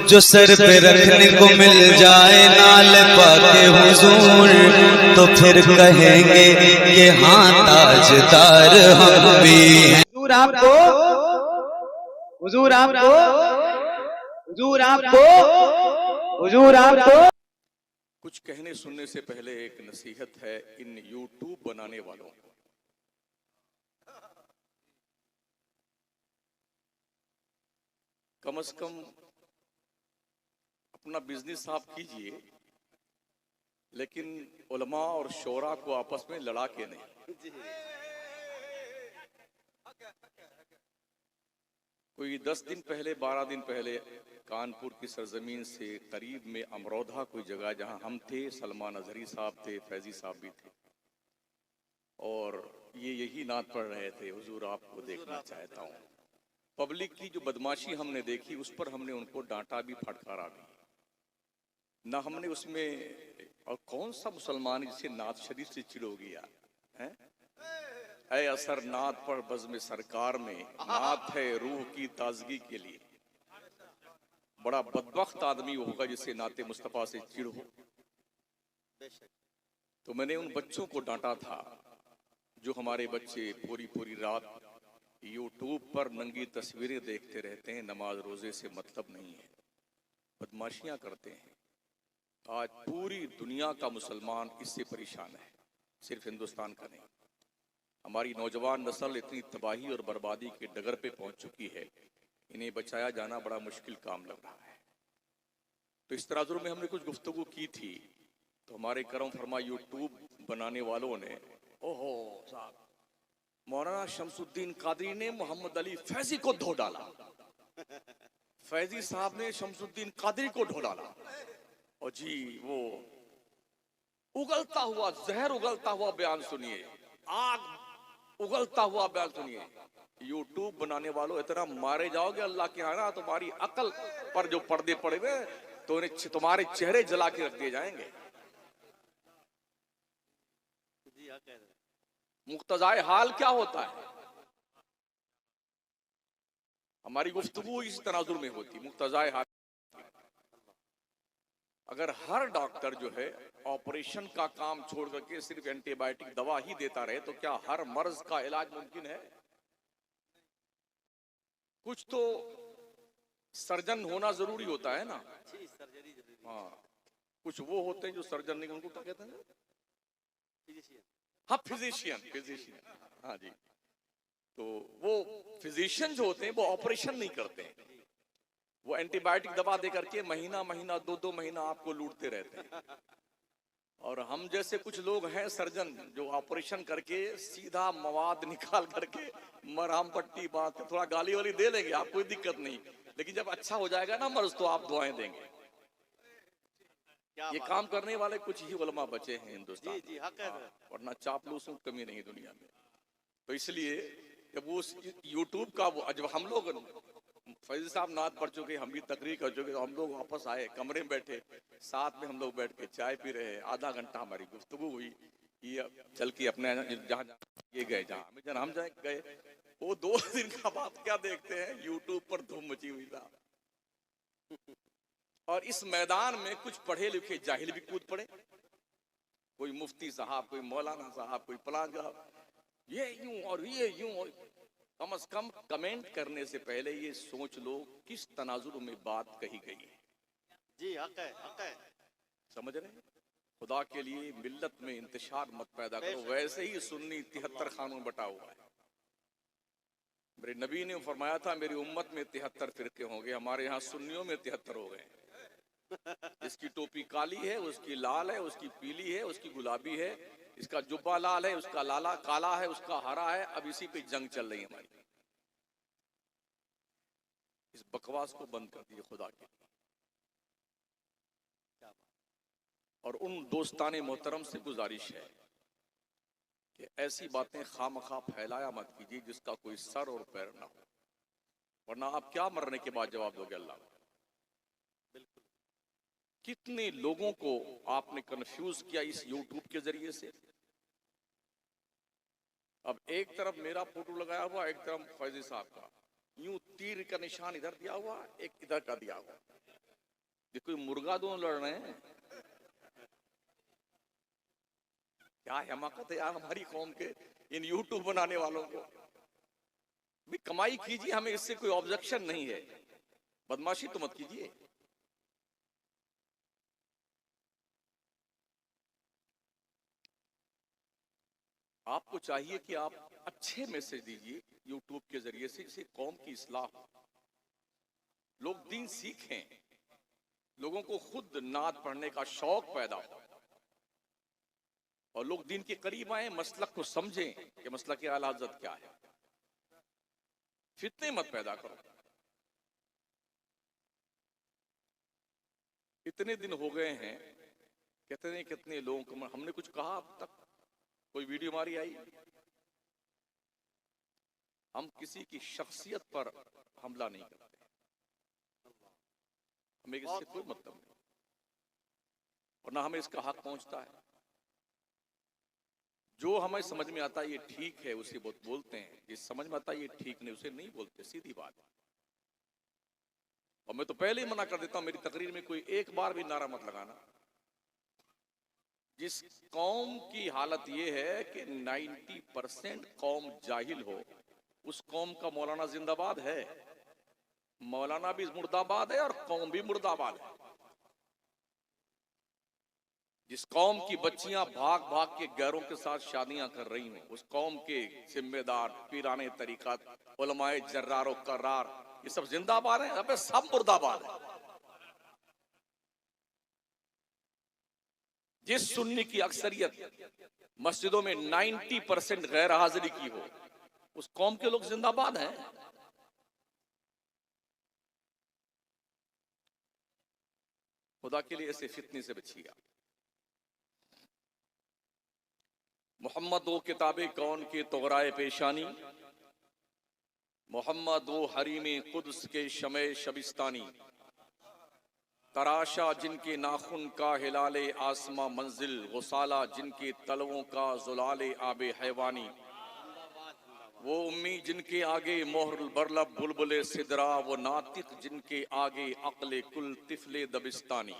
जो सर पे रखने को मिल जाए नाल पाके हुजूर, तो फिर कहेंगे कि हाँ ताजदार हम भी हैं। हुजूर आपको हुजूर आपको हुजूर आपको हुजूर आपको कुछ कहने सुनने से पहले एक नसीहत है इन यूट्यूब बनाने वालों को। कम से कम अपना बिजनेस आप कीजिए, लेकिन उलमा और शोरा को आपस में लड़ा के नहीं। कोई 10 दिन पहले 12 दिन पहले कानपुर की सरजमीन से करीब में अमरोधा कोई जगह जहां हम थे, सलमान अजहरी साहब थे, फैजी साहब भी थे, और ये यही नात पढ़ रहे थे, हुजूर आपको देखना चाहता हूँ। पब्लिक की जो बदमाशी हमने देखी उस पर हमने उनको डांटा भी, फटकारा भी ना हमने उसमें। और कौन सा मुसलमान जिसे नात शरीफ से चिड़ हो गया है? ऐ असर नात पर बज़्म सरकार में, नात है रूह की ताजगी के लिए। बड़ा बदबख्त आदमी होगा जिसे नाते मुस्तफा से चिड़ हो। तो मैंने उन बच्चों को डांटा था जो हमारे बच्चे पूरी पूरी रात यूट्यूब पर नंगी तस्वीरें देखते रहते हैं, नमाज रोजे से मतलब नहीं है, बदमाशियां करते हैं। आज पूरी दुनिया का मुसलमान इससे परेशान है, सिर्फ हिंदुस्तान का नहीं। हमारी नौजवान नस्ल इतनी तबाही और बर्बादी के डगर पे पहुंच चुकी है, इन्हें बचाया जाना बड़ा मुश्किल काम लग रहा है। तो इस तराजुर में हमने कुछ गुफ्तगू की थी, तो हमारे करम फरमा यूट्यूब बनाने वालों ने, ओहो साहब, मौलाना शमसुद्दीन कादरी ने मोहम्मद अली फैजी को धो डाला, फैजी साहब ने शमसुद्दीन कादरी को धो डाला, और जी वो उगलता हुआ जहर उगलता हुआ बयान सुनिए, आग उगलता हुआ बयान सुनिए। यूट्यूब बनाने वालों इतना मारे जाओगे अल्लाह के यहाँ ना, तुम्हारी अकल पर जो पर्दे पड़े हुए तो उन्हें तुम्हारे चेहरे जला के रख दिए जाएंगे। मुक्तजाए हाल क्या होता है? हमारी गुफ्तगू इस तनाजुर में होती, मुक्तजाए हाल। अगर हर डॉक्टर जो है ऑपरेशन का काम छोड़ करके सिर्फ एंटीबायोटिक दवा ही देता रहे तो क्या हर मर्ज का इलाज मुमकिन है? कुछ तो सर्जन होना जरूरी होता है ना। हाँ, कुछ वो होते हैं जो सर्जन नहीं, उनको क्या कहते हैं? हाँ, फिजिशियन। हाँ जी, तो वो फिजिशियन जो होते हैं वो ऑपरेशन नहीं करते हैं, वो एंटीबायोटिक दवा दे करके महीना महीना 2-2 महीना आपको लूटते रहते हैं। और हम जैसे कुछ लोग हैं सर्जन जो ऑपरेशन करके सीधा मवाद निकाल करके मरहम पट्टी बांध के थोड़ा गाली वाली दे लेंगे, आप कोई दिक्कत नहीं, लेकिन जब अच्छा हो जाएगा ना मर्ज तो आप दुआएं देंगे। ये काम करने वाले कुछ ही उलमा बचे हैं हिंदुस्तान में, वरना चापलूसों की कमी नहीं दुनिया में। तो इसलिए जब वो यूट्यूब का जब हम लोग फैजी साहब नात पढ़ चुके, हम भी तकरीर कर चुके, तो हम लोग वापस आए, कमरे में बैठे, साथ में हम लोग बैठ के चाय पी रहे, आधा घंटा हमारी गुफ्तगू हुई। ये चल के अपने जहाँ ये गए, जहाँ हम जाए गए, वो 2 दिन का बाद क्या देखते हैं, यूट्यूब पर धूम मची हुई था। और इस मैदान में कुछ पढ़े लिखे जाहिल भी कूद पड़े, कोई मुफ्ती साहब, कोई मौलाना साहब, कोई फलां साहब, ये यूं और ये यूं। और कम से कम कमेंट करने से पहले ये सोच लो किस तनाजुर में बात कही गई है। जी हक है। समझ रहे हैं? खुदा के लिए मिल्लत में इंतशार मत पैदा करो, वैसे ही सुन्नी 73 खानों में बटा हुआ है। मेरे नबी ने फरमाया था मेरी उम्मत में 73 फिरके होंगे, हमारे यहाँ सुन्नियों में 73 हो गए। इसकी टोपी काली है, उसकी लाल है, उसकी पीली है, उसकी गुलाबी है, इसका जुब्बा लाल है, उसका लाला काला है, उसका हरा है। अब इसी पे जंग चल रही है हमारी। इस बकवास को बंद कर दिए खुदा के। और उन दोस्ताने मोहतरम से गुजारिश है कि ऐसी बातें खामखा फैलाया मत कीजिए जिसका कोई सर और पैर ना हो, वरना आप क्या मरने के बाद जवाब दोगे अल्लाह को? बिल्कुल। कितने लोगों को आपने कंफ्यूज किया इस यूट्यूब के जरिए से। अब एक तरफ मेरा फोटो लगाया हुआ, एक तरफ फैजी साहब का, यूं तीर का निशान इधर दिया हुआ, एक इधर का दिया हुआ। ये कोई मुर्गा दोनों लड़ रहे हैं? क्या हिमाकत है यार हमारी कौम के इन यूट्यूब बनाने वालों को। भी कमाई कीजिए, हमें इससे कोई ऑब्जेक्शन नहीं है, बदमाशी तो मत कीजिए। आपको चाहिए कि आप अच्छे मैसेज दीजिए यूट्यूब के जरिए से, जिससे कौम की इस्लाह हो, लोग दीन सीखें, लोगों को खुद नात पढ़ने का शौक पैदा हो और लोग दीन के करीब आए, मसलक को समझें कि मसलक की आला हज़रत क्या है। फितने मत पैदा करो। इतने दिन हो गए हैं, कितने लोगों को हमने कुछ कहा अब तक? कोई वीडियो हमारी आई? हम किसी की शख्सियत पर हमला नहीं करते, हमें इससे कोई मतलब नहीं, और ना हमें इसका हक पहुंचता है। जो हमें समझ में आता है ये ठीक है उसे बोलते हैं, जिस समझ में आता है ये ठीक नहीं उसे नहीं बोलते, सीधी बात है। और मैं तो पहले ही मना कर देता हूं, मेरी तकरीर में कोई एक बार भी नारा मत लगाना। जिस कौम की हालत ये है कि 90% कौम जाहिल हो, उस कौम का मौलाना जिंदाबाद है, मौलाना भी मुर्दाबाद है और कौम भी मुर्दाबाद है। जिस कौम की बच्चियां भाग भाग के गैरों के साथ शादियां कर रही हैं, उस कौम के जिम्मेदार पीराने तरीक़त, उलमाए जर्रार और कर्रार, ये सब जिंदाबाद हैं, अबे सब मुर्दाबाद है। जिस सुन्नी की अक्सरियत मस्जिदों में 90% गैर हाजिरी की हो, उस कौम के लोग जिंदाबाद हैं। खुदा के लिए ऐसे फितने से बचिए। मोहम्मद वो किताबे कौन के तोगराए पेशानी, मोहम्मद वो हरीमे कुद्स के शमे शबिस्तानी, तराशा जिनके नाखुन का हिलाले आसमां मंजिल, गुसाला जिनके तलवों का जुलाले आबे हैवानी, वो उम्मी जिनके आगे मोहर बरलब बुलबुले सिदरा, वो नातिक जिनके आगे अक्ले कुल तिफले दबिस्तानी।